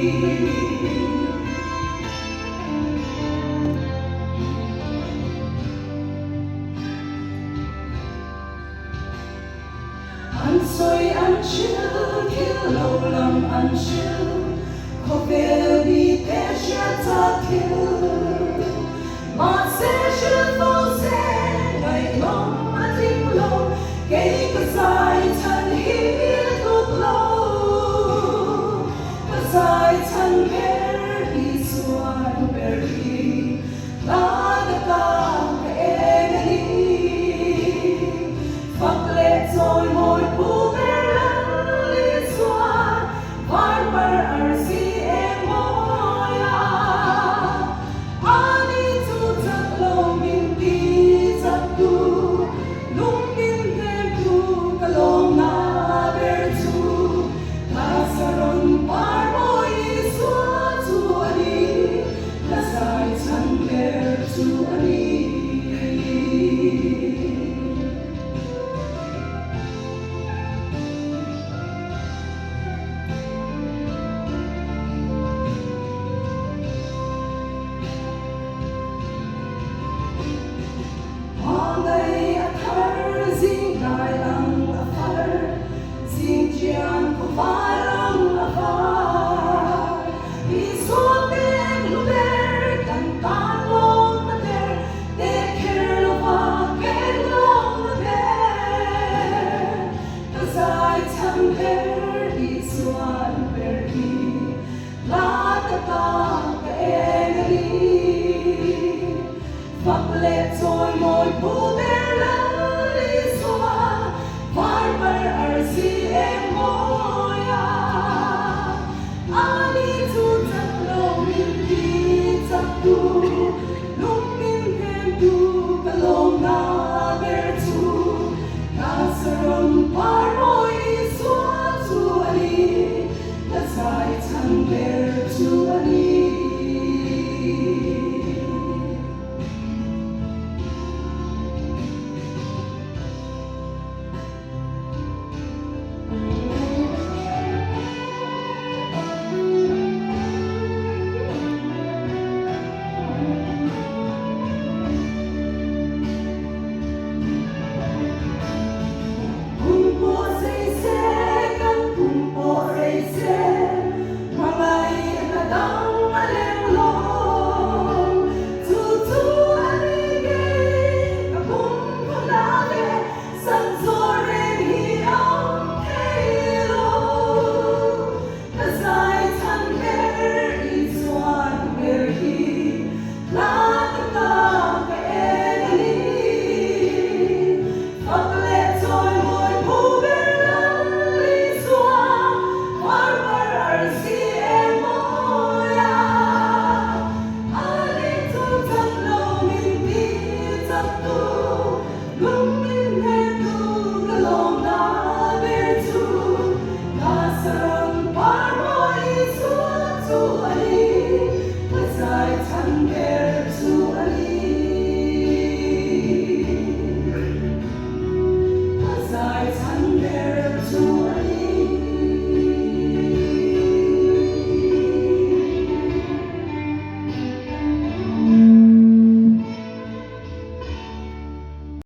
Ăn xôi ăn chiều thiếu lâu lắm ăn chiều có về bị té chia ta thiếu mà sẽ chưa bao sẽ ngày mong màทิ้งลงcây cái dài thân hiến thuốc lâu cái dài thân bé đi xuân bé đi lá cái ta cái em đi phật lệ rồi môi bu bé lăn đi xuân vai bờ arsi em môi ani tu thật lâu mình đi thật tu lung mình thêm tu cả lòng na ber tu ta saron par môi xuân tu ani ta sai chân ber tu ani phật lệ rồi môi bu